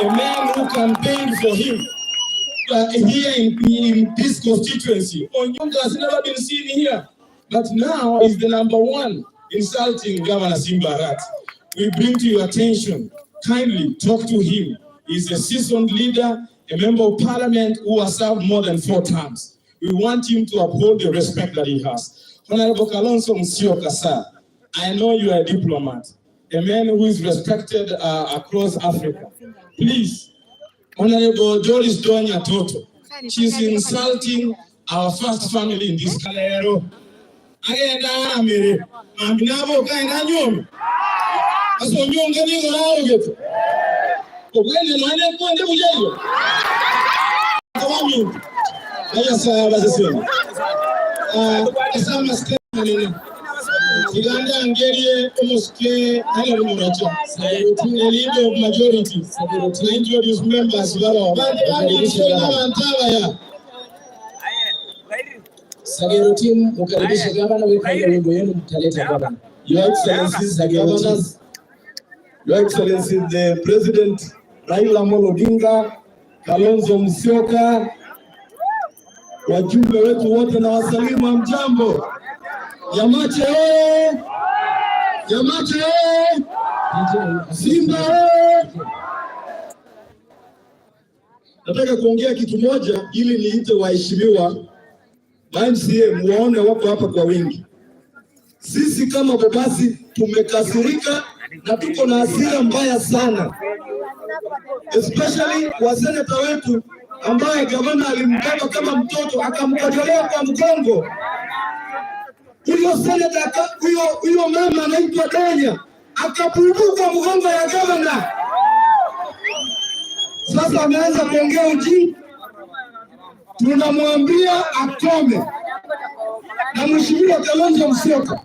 a man who campaigned for him here in this constituency. Odinga has never been seen here, but now is the #1 insulting Governor Simbarat. We bring to your attention, kindly talk to him. He's a seasoned leader, a member of parliament who has served more than 4 terms. We want him to uphold the respect that he has. Honorable Kalonzo Musyoka, sir, I know you are a diplomat, a man who is respected across Africa. Please, Honorable Doris Donya Toto, she's insulting our first family in this Kalero. Uganda Angerie Omoske Halamunacha, the leader of majority, to introduce members. Sagerutim mukaribisha gavana wekaile wimbo yenu mtaleta gavana. Your Excellencies, the governors, Your Excellencies, the President Raila Odinga, Kalonzo Musyoka, wajumbe wetu wote na wasalimu wa mjambo. Yamache oye! Yamache oye! Simba oye! Nataka kuongea kitu moja ili niite waheshimiwa MCA muone wako hapa kwa wingi. Sisi kama Bobasi tumekasirika na tuko na hasira mbaya sana. Especially wa seneta wetu ambaye gavana alimbeba kama mtoto akamkojolea kwa mgongo. Huyo seneta huyo mama anaitwa Donya akapuruka mgongo ya gavana. Sasa ameanza kuongea ujinga. Tunamwambia akome. Na Mheshimiwa Kalonzo Musyoka,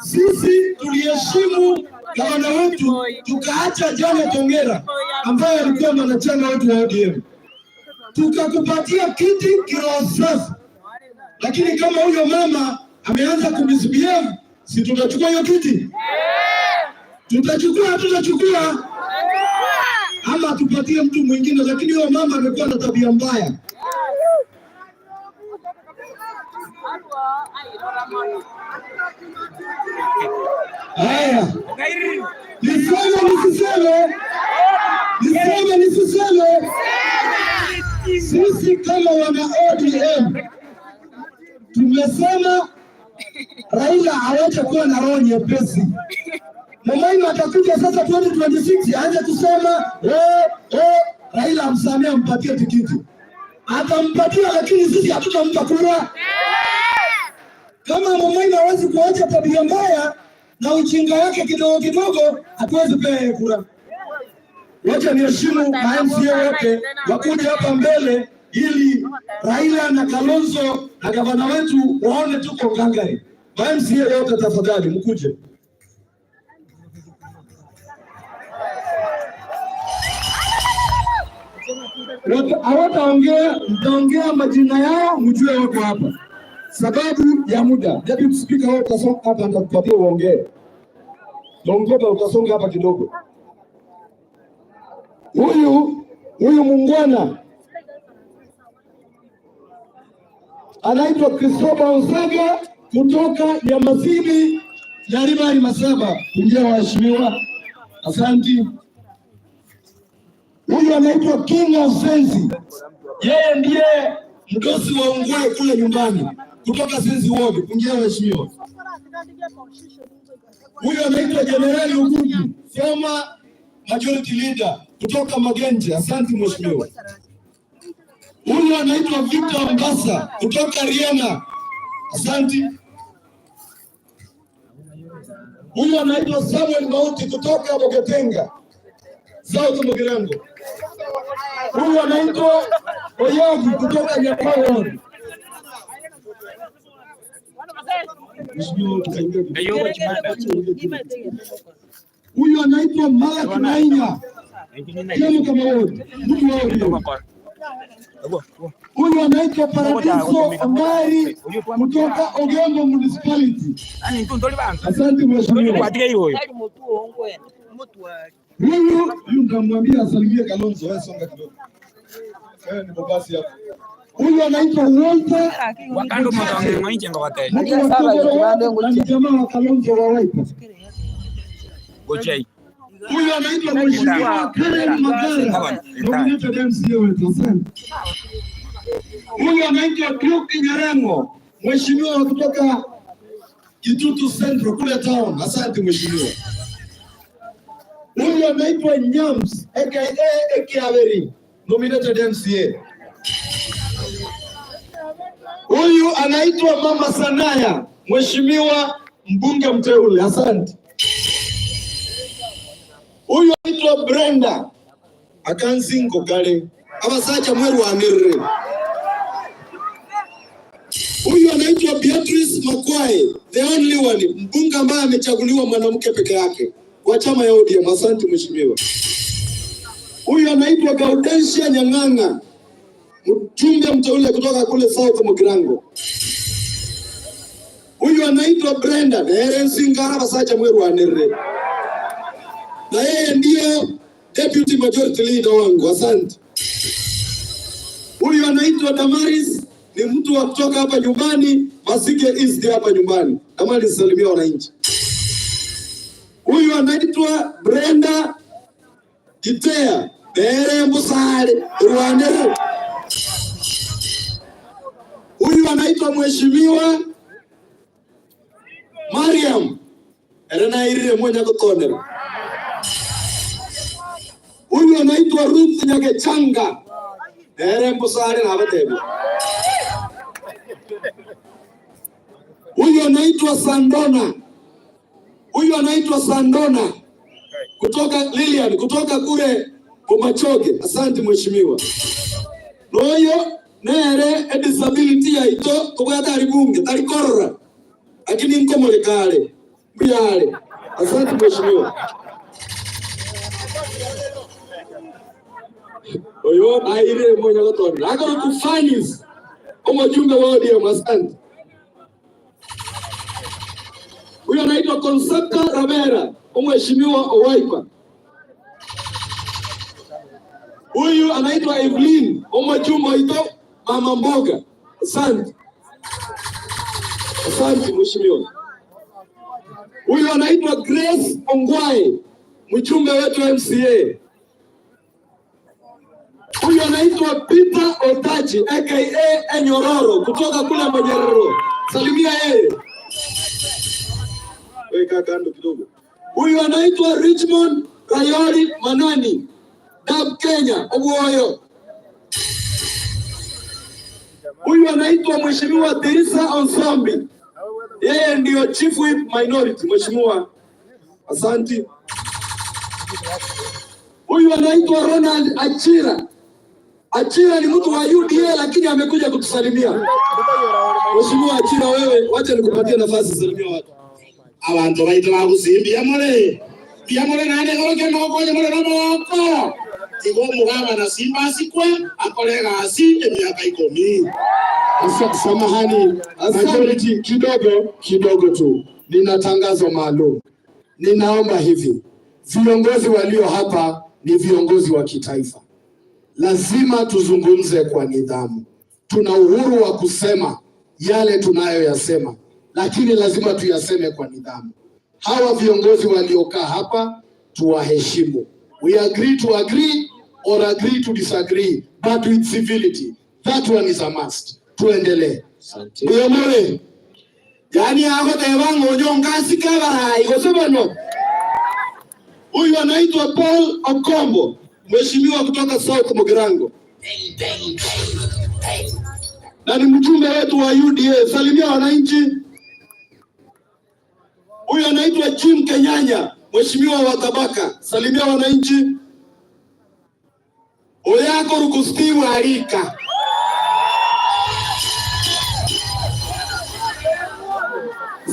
sisi tuliheshimu gavana wetu, tukaacha Jane Tongera ambaye alikuwa mwanachama wetu wa ODM, tukakupatia kiti kiroho safi. Lakini kama huyo mama ameanza kumisbehave, si tutachukua hiyo kiti? Tutachukua ama tupatie mtu mwingine? Lakini huyo mama amekuwa na tabia mbaya. Haya, niseme sisi kama wana ODM tumesema Raila hawacha kuwa na roho nyepesi. Mamaima atakuja sasa 2026 aanze kusema Raila amsamea ampatie tikiti. Atampatia, lakini sisi hatutampa kura. Kama Mamaima hawezi kuacha tabia mbaya na uchinga wake kidogo kidogo, hatuwezi pea kura. Wacha niheshimu MCA wote wakuja hapa mbele ili Raila na Kalonzo na gavana wetu waone tuko ngangari. MCA wote tafadhali mkuje. Hawataongea, mtaongea majina yao mjue wako hapa. Sababu ya muda, Deputy Speaker wewe utasonga hapa nitakupatia uongee. Dongoba utasonga hapa kidogo. Huyu mungwana anaitwa Christopher Osega kutoka Yamasini ya Ribari Masaba. Ndio waheshimiwa. Asante. Huyu anaitwa King of Sensi. Yeye ndiye mdosi wa Ungwe kule nyumbani kutoka Sensi Ward. Kungia waheshimiwa. Huyu anaitwa General Ugugi, former majority leader kutoka Magenje. Asante mheshimiwa. Huyu anaitwa Victor Mbasa kutoka Riena. Asante. Huyu anaitwa Samuel Mauti kutoka Bogetenga, South Mugirango. Huyu anaitwa Oyogi kutoka Nyakao. Huyu anaitwa Malaki Nainya. Huyu anaitwa Paradiso Amari kutoka Ogembo Municipality. Asante mheshimiwa. Huyu nitamwambia asalimie Kalonzo, wewe songa kidogo. Wewe ni bobasi hapo. Huyu anaitwa Walter wakando mtaongea mwananchi ndo wakae. Ni jamaa wa Kalonzo wa Wiper. Gojai. Huyu anaitwa Mheshimiwa Karen Magara. Nominated MCA wetu sana. Huyu anaitwa Duke Nyarengo, mheshimiwa kutoka Kitutu Central kule town. Asante mheshimiwa. Huyu anaitwa Nyams aka Ekiaveri, nominated MCA. Huyu anaitwa Mama Sanaya, mheshimiwa mbunge mteule. Asante. Huyu anaitwa Brenda Akansingo kale abasacha mweru wa mirre. Huyu anaitwa Beatrice Makwae, the only one, mbunge ambaye amechaguliwa mwanamke peke yake kwa chama ya ODM. Asante mheshimiwa. Huyu anaitwa Gaudensia Nyang'anga, mjumbe mteule kutoka kule South Mugirango. Huyu anaitwa Brenda Nderensingara basacha mweru wa mirre. Na yeye ndio deputy majority leader wangu. Asante. Huyu anaitwa Damaris, ni mtu wa kutoka hapa nyumbani, Masike East hapa nyumbani. Damaris salimia wananchi. Huyu anaitwa Brenda Kitea, Mbusale, Rwanda. Huyu anaitwa mheshimiwa Mariam Erenaire mwenye kutondera. Huyu anaitwa Ruth Nyagechanga, Mbusale na Abatebo. Huyu anaitwa Sandona. Huyu anaitwa Sandona kutoka Lilian, kutoka kule Komachoge. Asante mheshimiwa. Noyo nere disability ya ito kwa tari bunge tari korra. Lakini nko molekale. Biyale. Asante mheshimiwa. Oyo aire mwenye kutonda. Ako kufanis. Omo jumbe wa ODM. Asante. Huyu anaitwa Consapta Ravera, mheshimiwa wa Wiper. Huyu anaitwa Evelyn, mjumbe ito mama mboga. Asante. Asante mheshimiwa. Huyu anaitwa Grace Ongwae, mjumbe wetu MCA. Huyu anaitwa Peter Otachi aka Enyororo kutoka kule Manyerero. Salimia yeye. Weka kando kidogo. Huyu anaitwa Richmond Rayori Manani, Dab Kenya, Obuoyo. Huyu anaitwa mheshimiwa Teresa Onsombi. Yeye ndio chief whip minority mheshimiwa. Asante. Huyu anaitwa Ronald Achira. Achira ni mtu wa UDA lakini amekuja kutusalimia. Mheshimiwa Achira, wewe wacha nikupatie nafasi salimia watu. Abantu baitwa kusimbia mole. Pia mole nane ngoke ngokoje mole namoko. Tigo mugaba na simba sikwe akolega asi miaka 10. Samahani, majority kidogo tu. Nina tangazo maalum. Ninaomba hivi. Viongozi walio hapa ni viongozi wa kitaifa. Lazima tuzungumze kwa nidhamu. Tuna uhuru wa kusema yale tunayoyasema, lakini lazima tuyaseme kwa nidhamu. Hawa viongozi waliokaa hapa tuwaheshimu. We agree to agree or agree to disagree, but with civility. That one is a must. Tuendelee. Asante. Mwe. Yani hapo tebango nyongasi kabara igosebano. Huyu anaitwa Paul Okombo, mheshimiwa kutoka South Mugirango. Na ni mjumbe wetu wa UDA. Salimia wananchi. Huyu anaitwa Jim Kenyanya, mheshimiwa wa Tabaka. Salimia wananchi. Oyako rukustiwa alika.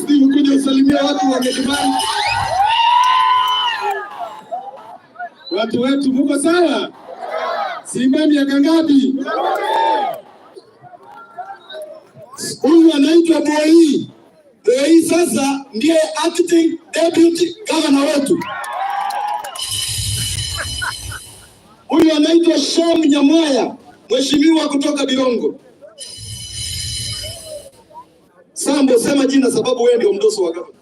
Steve kuja salimia watu wa Gedimani. Watu wetu muko sawa? Simba miaka ngapi? Huyu anaitwa Boyi. Boyi sasa ndiye acting deputy governor wetu. Huyu anaitwa Shom Nyamwaya, mheshimiwa kutoka Birongo. Sambo, sema jina sababu wewe ndio mdoso wa gavana.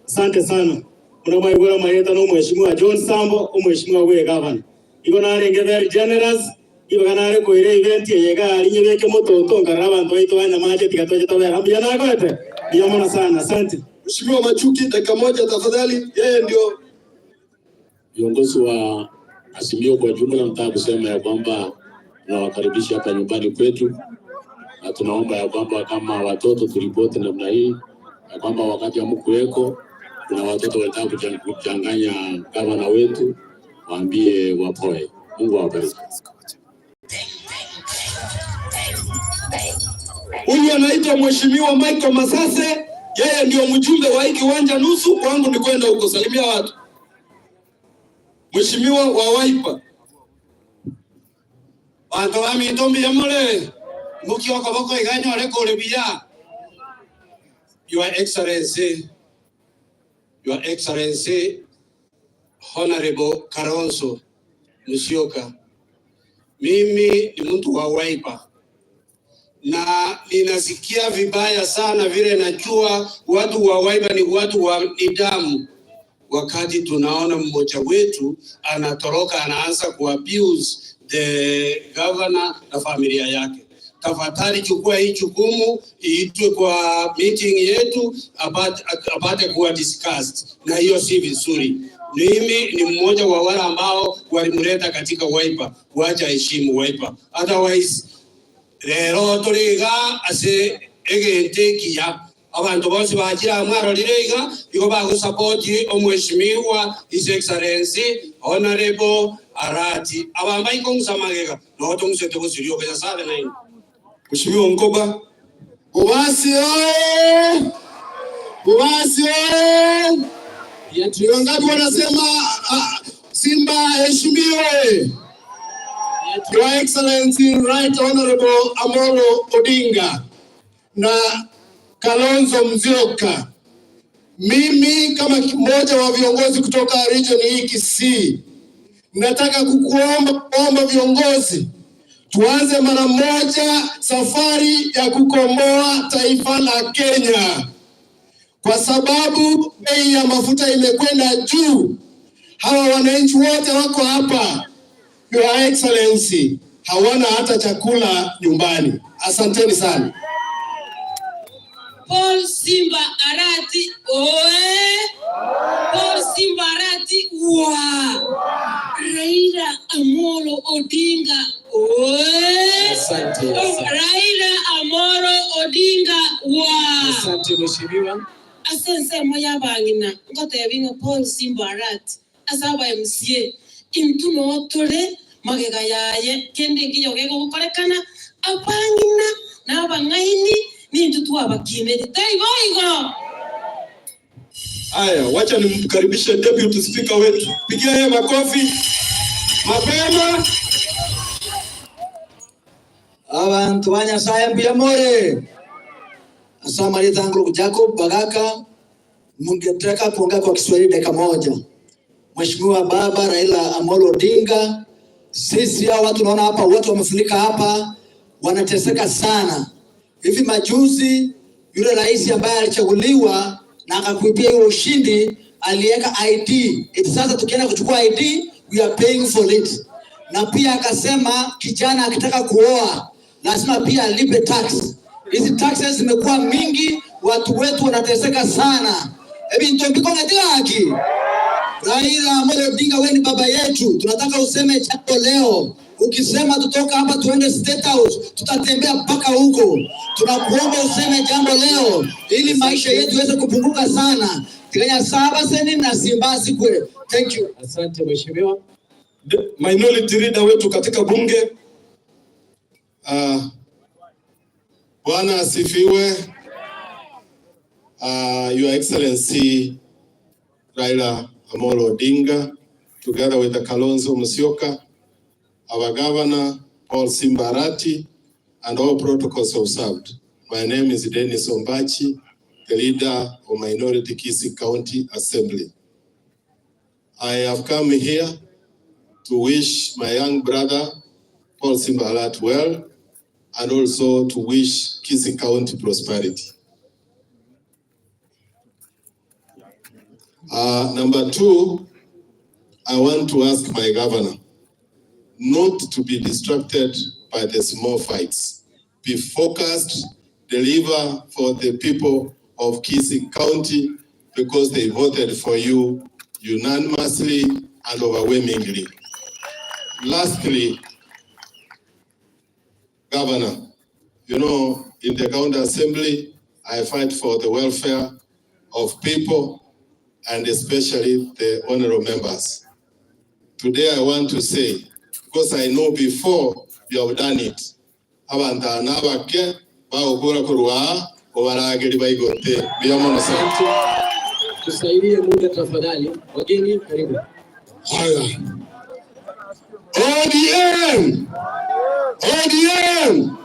Asante sana. Unamwaiwela mayeta no mheshimiwa John Sambo, mheshimiwa we gavana. Iko na renge very generous. Iko kana ko ile event yega alinye beke moto ngaraba ndo ito anya maje tikatoje tawe ambia na kote. Ndio sana. Asante. Mheshimiwa Machuki, dakika moja tafadhali. Yeye ndio viongozi wa Azimio kwa jumla. Nataka kusema ya kwamba tunawakaribisha hapa nyumbani kwetu, na tunaomba ya kwamba kama watoto turipoti namna hii ya kwamba wakati hamkuweko kuna watoto wanataka kuchanganya gavana wetu, waambie wapoe. Mungu awabariki. Huyu anaitwa Mheshimiwa Michael Masase, yeye ndio mjumbe wa hiki kiwanja nusu, kwangu ni kwenda huko salimia watu. Mheshimiwa wa Wiper. Watu wa mitombi ya mole, muki wako boko iganyo aleko lebia. Your Excellency, Honorable Kalonzo Musyoka. Mimi ni mtu wa Wiper. Na ninasikia vibaya sana vile najua watu wa Wiper ni watu wa nidhamu. Wakati tunaona mmoja wetu anatoroka anaanza kuabuse the governor na familia yake. Tafadhali chukua hii jukumu, iitwe kwa meeting yetu apate kuwa discussed, na hiyo si vizuri. Mimi ni mmoja wa wale ambao walimleta katika Wiper, wacha heshimu Wiper. Otherwise lero tuliga ase egente kia abantu bose bakira mwaro lirega iko ba support omweshimiwa His Excellency Honorable Arati abamba iko ngusamagega no tongusete kusiriyo kaya sale nine. Mheshimiwa Mkoba. Ubasi wangapi wanasema Simba heshimiwe. Your Excellency Right Honorable Amolo Odinga na Kalonzo Musyoka, mimi kama mmoja wa viongozi kutoka region hii Kisii, nataka kuomba viongozi tuanze mara moja safari ya kukomboa taifa la Kenya, kwa sababu bei ya mafuta imekwenda juu. Hawa wananchi wote wako hapa, Your Excellency, hawana hata chakula nyumbani. Asanteni sana. Paul Simba Arati oe, Paul Simba Arati wa, Raila Amolo Odinga oe, Asante. Raila Amolo Odinga wa. Asante mheshimiwa. Asense moya bangina ngoto yabinga Paul Simba Arati asaba MCA intuno tole magega yaye kende ngiyo gego gukorekana abangina na bangaini ni mtutu abakine taigo. Haya, wacha nimkaribishe deputy speaker wetu. Pigia yeye makofi mapema. Abantu banyasaye mbiyamore. Asama litanguru Jacob Bagaka, mungetaka kuongea kwa Kiswahili dakika moja. Mheshimiwa Baba Raila Amolo Odinga, sisi hao watu tunaona hapa wote wamefunika hapa, wanateseka sana. Hivi majuzi yule rais ambaye alichaguliwa na akakuipia hiyo ushindi aliweka ID. Eti sasa tukienda kuchukua ID we are paying for it. Na pia akasema kijana akitaka kuoa lazima pia alipe tax. Hizi taxes zimekuwa mingi, watu wetu wanateseka sana. Hebu nitombiko na haki. Raila Amolo Odinga, wewe ni baba yetu. Tunataka useme jambo leo. Ukisema tutoka hapa tuende State House, tutatembea mpaka huko. Tunakuomba useme jambo leo ili maisha yetu yaweze kupunguka sana. Kenya saba seni na Simba kwe. Thank you. Asante mheshimiwa. Minority leader wetu katika bunge. Bwana asifiwe. Your Excellency Raila Amolo Odinga, together with the Kalonzo Musyoka, our Governor Paul Simba Arati, and all protocols observed. My name is Dennis Ombachi, the leader of Minority Kisii County Assembly. I have come here to wish my young brother Paul Simbarat well, and also to wish Kisii County prosperity. Number two, I want to ask my governor not to be distracted by the small fights. Be focused, deliver for the people of Kisii County because they voted for you unanimously and overwhelmingly. Lastly, Governor, you know, in the county assembly, I fight for the welfare of people and especially the honorable members. Today I want to say, because I know before you have done it, Tusaidie muda tafadhali. Wageni karibu. Haya. ODM! ODM!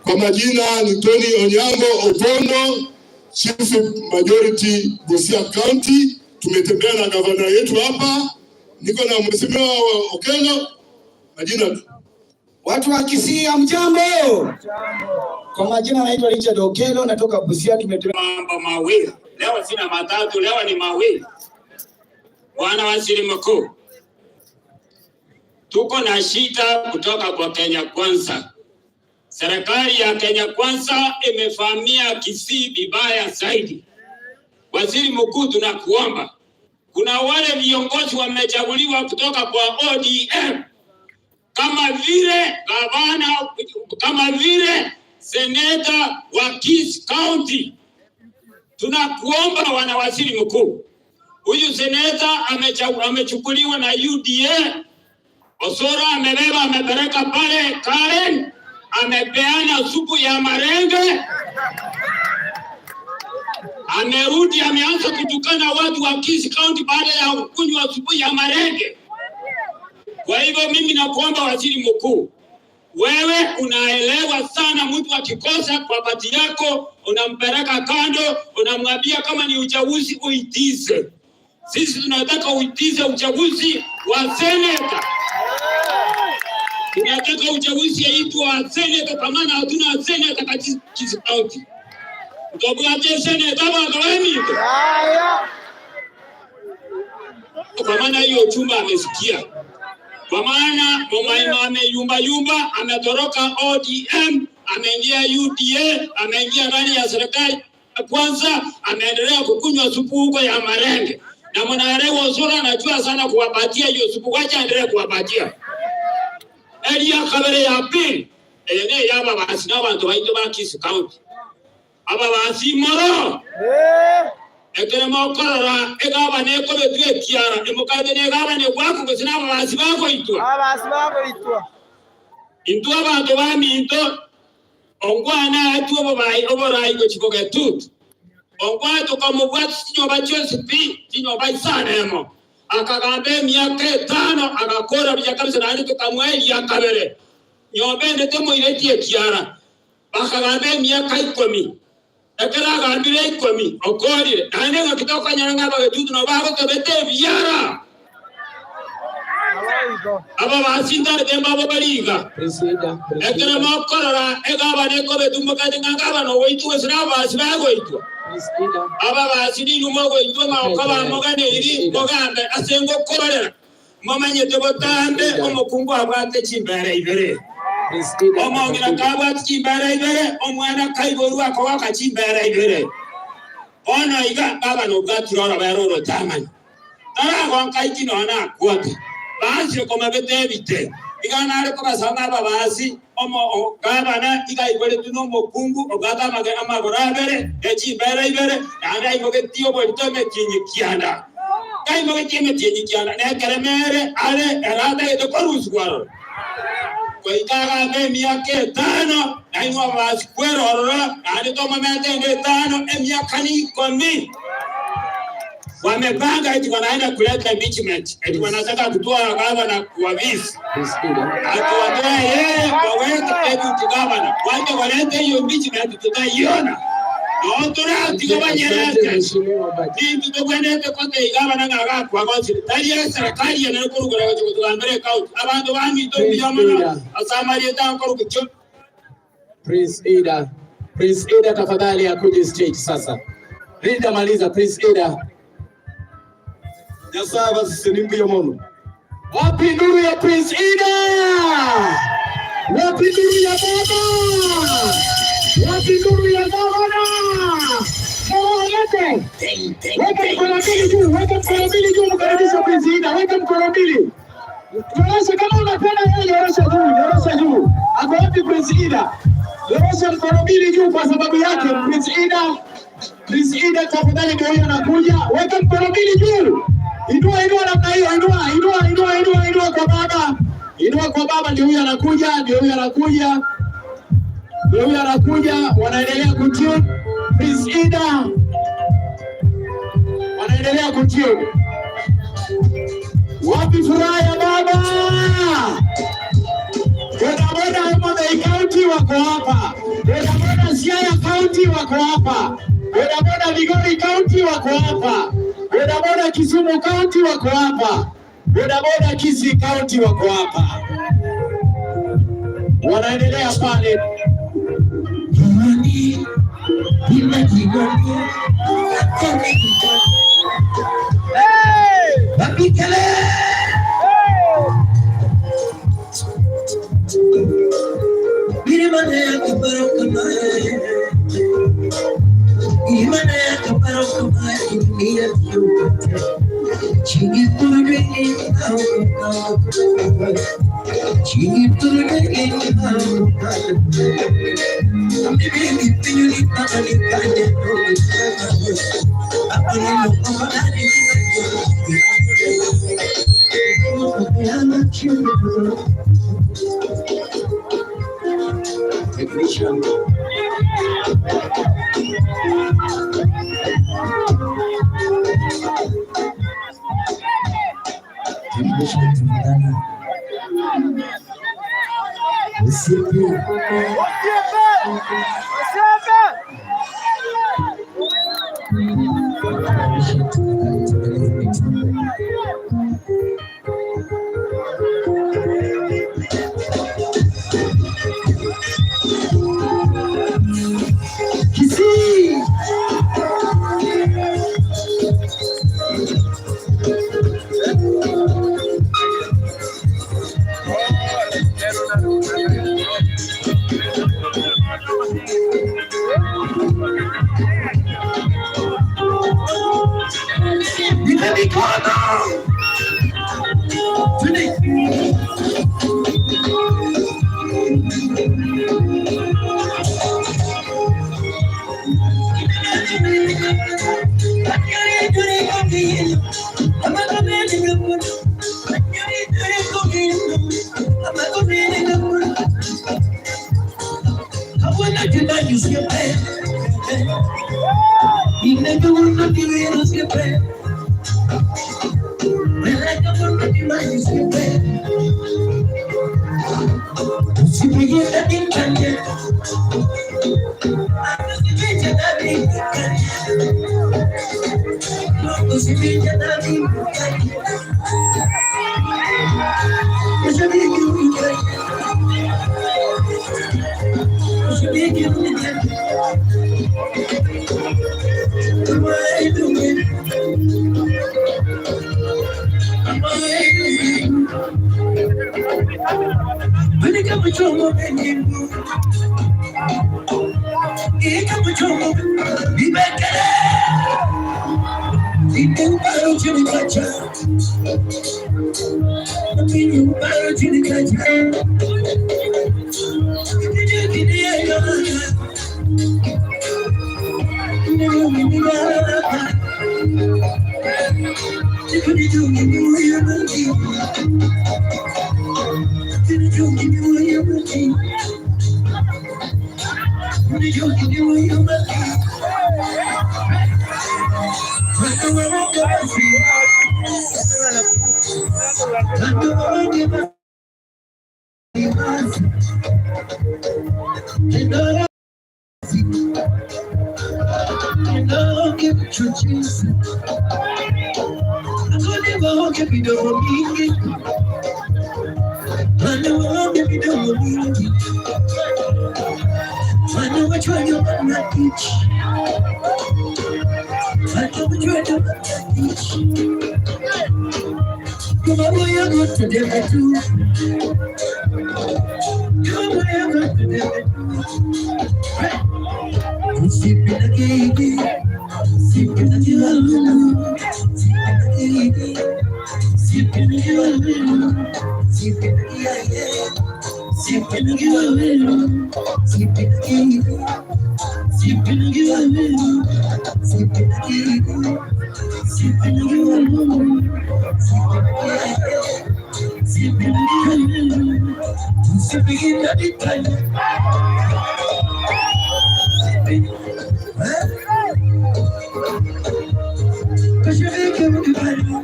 Kwa majina ni Tony Onyango Opondo, Chief Majority Busia County. Tumetembea na gavana yetu hapa. Niko na mheshimiwa Okelo. Majina Watu wa Kisii hamjambo. Kwa majina naitwa Richard Okelo, natoka Busia. Tumetembea mambo mawili. Leo sina matatu, leo ni mawili. Bwana Waziri Mkuu, tuko na shida kutoka kwa Kenya Kwanza. Serikali ya Kenya Kwanza imefahamia Kisii vibaya zaidi. Waziri Mkuu, tunakuomba, kuna wale viongozi wamechaguliwa kutoka kwa ODM kama vile gavana, kama vile seneta wa Kisii County. Tunakuomba wana Waziri Mkuu, huyu seneta amechukuliwa na UDA. Osoro amebeba amepeleka pale Karen, amepeana supu ya marenge. Amerudi ameanza kutukana watu wa Kisii County baada ya kunywa supu ya marenge. Kwa hivyo mimi nakuomba Waziri Mkuu, wewe unaelewa sana mtu akikosa kwa pati yako, unampeleka kando, unamwambia kama ni uchaguzi uitize. Sisi tunataka uitize uchaguzi wa seneta. Tunataka uchaguzi yaitwa wa seneta, kwa maana hatuna seneta katika Kisii County. Tutabwaje seneta wakawemi? Kwa maana hiyo chumba amesikia. Kwa maana Momaima ameyumba, ametoroka ODM, ameingia UDA, ameingia ndani ya serikali Kwanza, ameendelea kukunywa supu huko ya marenge. Na mwanaelewa Osoro anajua sana kuwapatia hiyo supu, wacha endelee kuwapatia. Elia kabere ya pili, ene yaba basi na bantu baito ba Kisii County. Aba basi moro. Ekere mokorora egaba ne ko betwe kiara emukade ne gaba ne kwaku gusina basi bako itwa. Basi bako itwa. Intwa bantu ba minto ongwana atu obai oborai ko chikoge tut. Ongwana to kama bwati nyoba chose pi nyoba sanemo. Akagambe miaka 5 akakora bija kabisa na ali to kamwe ya kabere. Nyobe ndete mo iletie kiara. Akagambe miaka 10. Ekera gambire 10 okorire ane ngakitoka nyanga bagetutu no bako kebete biara. Aba basindare demba abo baliga. Ekera makorora egaba ne ko betumba kadi ngaba no weitu esra basi bago itu. Aba basidi numogo itu ma okaba mogane iri moganda asengo korora. Mamanye tebotande omukungu abate chimbere ibere. Omongira kabwa chimbere ibere omwana kaiboru akowaka chimbere ibere. Ona iga baba no gaturora bayoro tamani. Tara gonka ikino na kwate. Basi koma betebite. Iga nare ko basanga babasi omo gabana iga ibere tuno mokungu ogata magana amagorabere echimbere ibere anda ibogetiyo bolitome kinyikiana. Kai mogetie kinyikiana ne keremere ale erada edo koruswaro. Kwa ikaga miaka 5 na inwa basi kwerorora ande toma mete 5 miaka ni 10. Wamepanga eti wanaenda kuleta impeachment. Eti wanataka kutoa gavana kwa visi. Atuambia yeye waweke deputy governor. Wale walete hiyo impeachment tutaiona. Otora tigo banyerete. Ni tigo banyerete kote igabana ngaga kwa gosi. Tariya serikali yana kurugura kutugambere kaunti. Abantu bami to biyamana asamari eta kurukucho. Prince Ida tafadhali akuje stage sasa. Linda maliza Prince Ida. Yasaba sinimbi yomono. Wapi nuru ya Prince Ida? Wapi nuru ya baba? Wapi nuru ya baba? Weka mkono mbili juu, mkaribisha Prince Ida. Weka mkono mbili. Yorosha kama unapenda yeye, yorosha juu. Ako wapi Prince Ida? Yorosha mkono mbili juu kwa sababu yake Prince Ida tafadhali ndio huyo anakuja. Weka mkono mbili juu. Inua namna hiyo, inua kwa baba. Inua kwa baba, ndio huyo anakuja. Wanaendelea kutune Prince Ida. Wanaendelea kutune. Wapi furaha ya baba? Bodaboda Homabay County wako hapa. Bodaboda Siaya County wako hapa. Bodaboda Migori County wako hapa. Bodaboda Kisumu County wako hapa. Bodaboda Kisii County wako hapa. Wanaendelea pale. Chuchis. I never walk if you don't mean it. I never walk if you don't mean it. I know which one you want to teach. I know which one you want to teach. Come on, boy, I'm going to do it too. Come on, I'm going to do it too. Sleep in the gate. Sleep in the gate. Sleep in the gate. Sleep in the gate. Sleep in the gate. Sleep in the gate. Sleep in the gate. Sleep in the gate. Sleep in the gate. Sleep in the gate. Sleep in the gate. Cause you make everybody.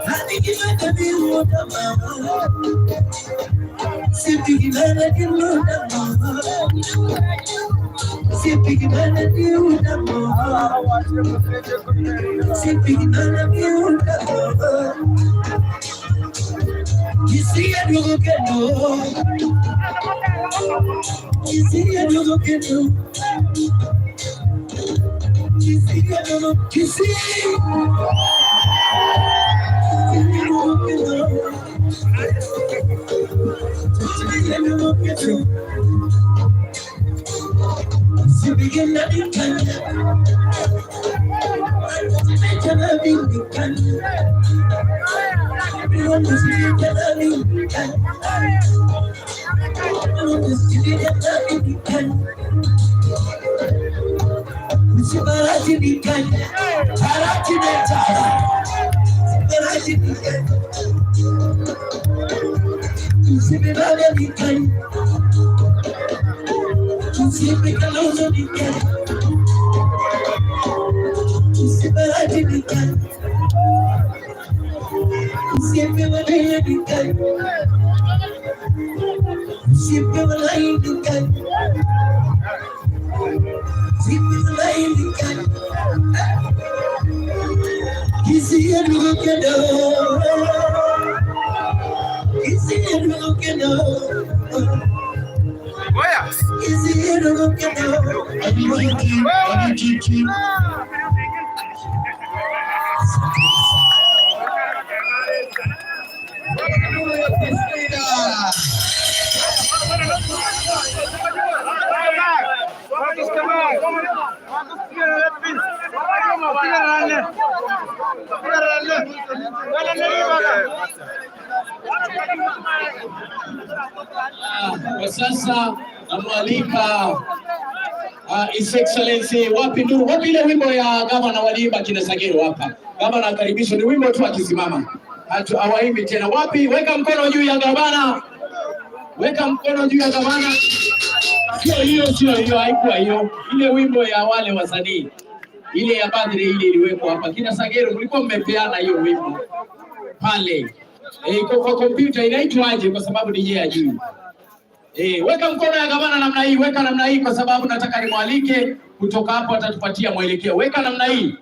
I think you might have been one of my. Sipping in my you know that more. Sipping in my you know more. Sipping in my you know more. Kisii and you get no. Kisii and you get no. Kisii and you Kisii. You begin to be kind. Everyone was living kind. Everyone was living kind. Sibarati be kind. Tarati be tara. Sibarati be kind. Sibarati be kind. Sibarati be kind. Sibarati be kind. Sibarati be kind. Sibarati be kind. Kisii and you get no. Kisii and you get no. Kisii and you get no. Kwa sasa namwalika His Excellency wapi ile wimbo ya gavana waliimba kina Sagero hapa. Gavana akaribishwa, ni wimbo tu akisimama. Hawaimbi tena. Wapi? Weka mkono juu ya gavana. Weka mkono juu ya gavana. Sio hiyo, haikuwa hiyo. Ile wimbo ya wale wasanii. Ile ya birthday ile iliwekwa hapa. Kina Sagero mlikuwa mmepeana hiyo wimbo pale. Kwa kompyuta inaitwaje kwa sababu ni yeye ajui. Weka mkono ya gavana namna hii, weka namna hii kwa sababu nataka nimwalike kutoka hapo atatupatia mwelekeo. Weka namna hii.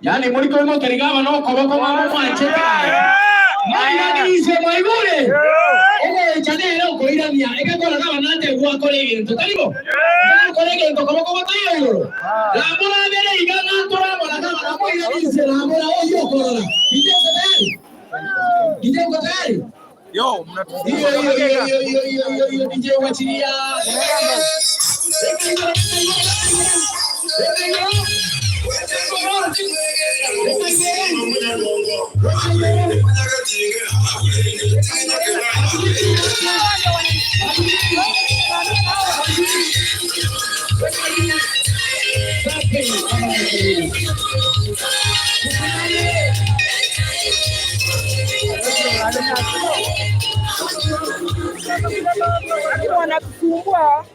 Yaani mliko wimo kerigava no kwa mama mwancheka. Nani hizo maibure? Chane leo ko irania. Eka kwa kama nante kwa kolege ndo kalibo. Kolege ndo kwa tayo. La mbona vile igana tora mbona kama na kwa irania la mbona hiyo korona. Ndio kwa tayari. Yo, hiyo DJ wachilia. Wanatusumbua.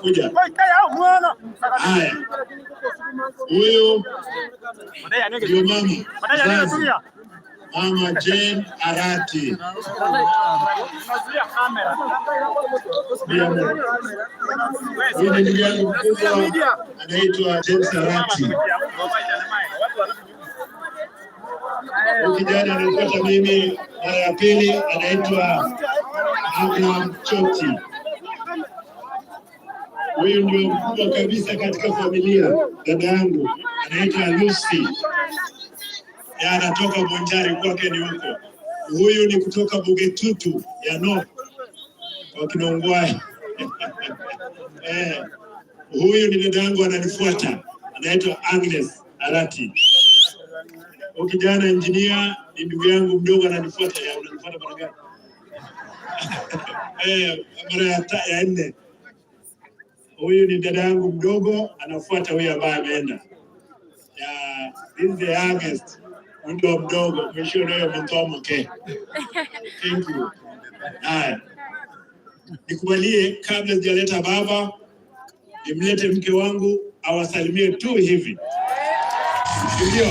Kuja. Haya. Huyu ndio mama. Mama Jane Arati. Huyu ni ndugu yangu mkubwa anaitwa James Arati. Kijana anafuata mimi mara ya pili anaitwa Abraham Choti. Huyu ndio mkubwa kabisa katika familia. Dada yangu anaitwa Lucy. Ya anatoka Bonjari, kwake ni huko. Huyu ni kutoka Bugetutu ya North kwa Kinongwai. Huyu ni dada yangu ananifuata, anaitwa Agnes Arati. Kijana engineer ni ndugu yangu mdogo ananifuata. Unanifuata mara ngapi? Mara ya 4. Huyu ni dada yangu mdogo anafuata huyu ambaye ameenda. This is the youngest. Ndio mdogo, mwisho ndio mtomo ke. Thank you. Haya. Nikubalie kabla sijaleta baba, nimlete mke wangu awasalimie tu hivi. Ndio.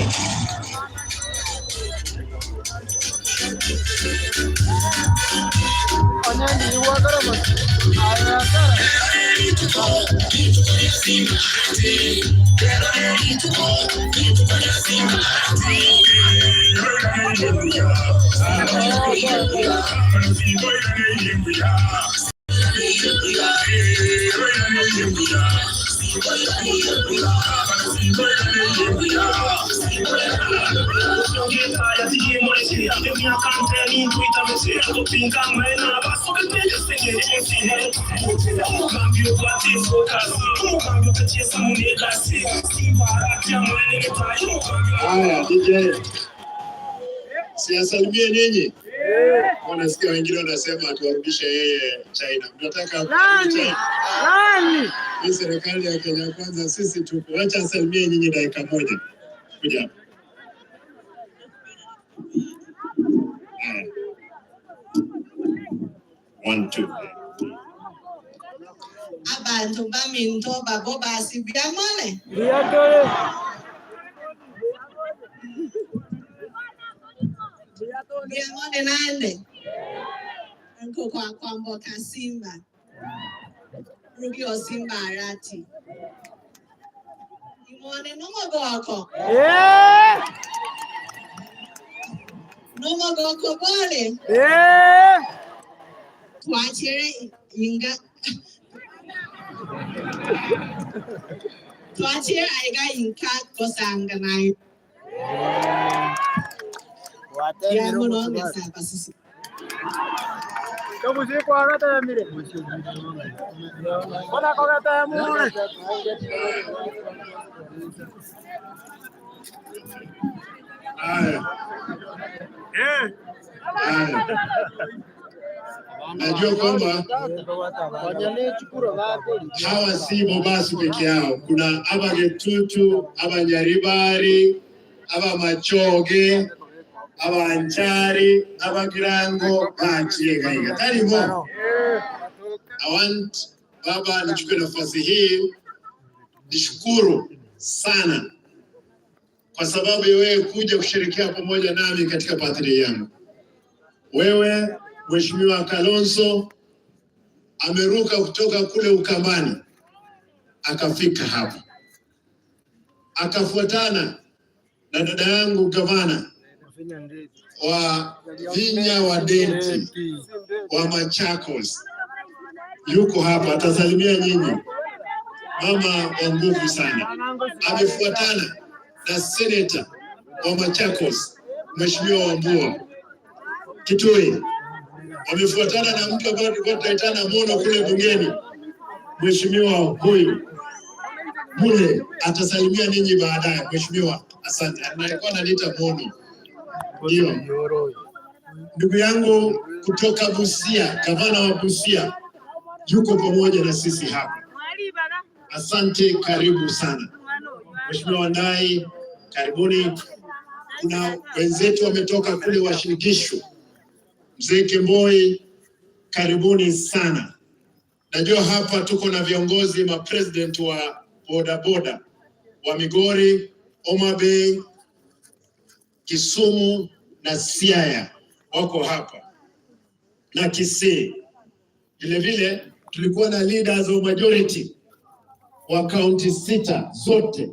Haya, DJ. Siasalimie nyinyi. Wanasikia wengine wanasema tuwarudishe yeye China. Tunataka China. Nani? Hii serikali ya Kenya Kwanza sisi tupo. Acha asalimie nyinyi dakika moja. Kuja. One, two. Abantu baminto babo basibyamone. Byamone nande. Nko kwa mboka Simba. Rugio Simba Arati. Imone nomogoko. Nomogoko bole. Twachere inga. Twachere aiga inka kosanga nai. Yangu nonge sapa sisi. Kamu sih kau kata yang mirip. Mana kau kata yang mana? Najua kwamba hawa si Mombasa peke yao. Kuna Abagetutu, Abanyaribari, Abamachoge, Abanjari, Abagirango, Bachiega. Taribo. I want baba nichukue nafasi hii nishukuru sana kwa sababu wewe kuja kushirikia pamoja nami katika birthday yangu. Wewe Mheshimiwa Kalonzo ameruka kutoka kule Ukambani akafika hapa, akafuatana na dada yangu gavana wa Vinya wa Denti wa Machakos, yuko hapa atasalimia nyinyi. Mama wa nguvu sana. Amefuatana na senator wa Machakos Mheshimiwa Wambua Kitui. Wamefuatana na mtu ambaye tulikuwa tunaitana Mono kule bungeni, Mheshimiwa huyu Bule atasalimia ninyi baadaye. Mheshimiwa, asante. Anaikuwa ananiita Mono. Ndio. Ndugu yangu kutoka Busia, gavana wa Busia yuko pamoja na sisi hapa. Asante, karibu sana. Mheshimiwa Wandai, karibuni. Kuna wenzetu wametoka kule Washirikisho Mzee Kemboi, karibuni sana. Najua hapa tuko na viongozi president wa bodaboda wa Migori, Homa Bay, Kisumu na Siaya wako hapa na Kisii. Vile vile tulikuwa na leaders of majority wa county 6 zote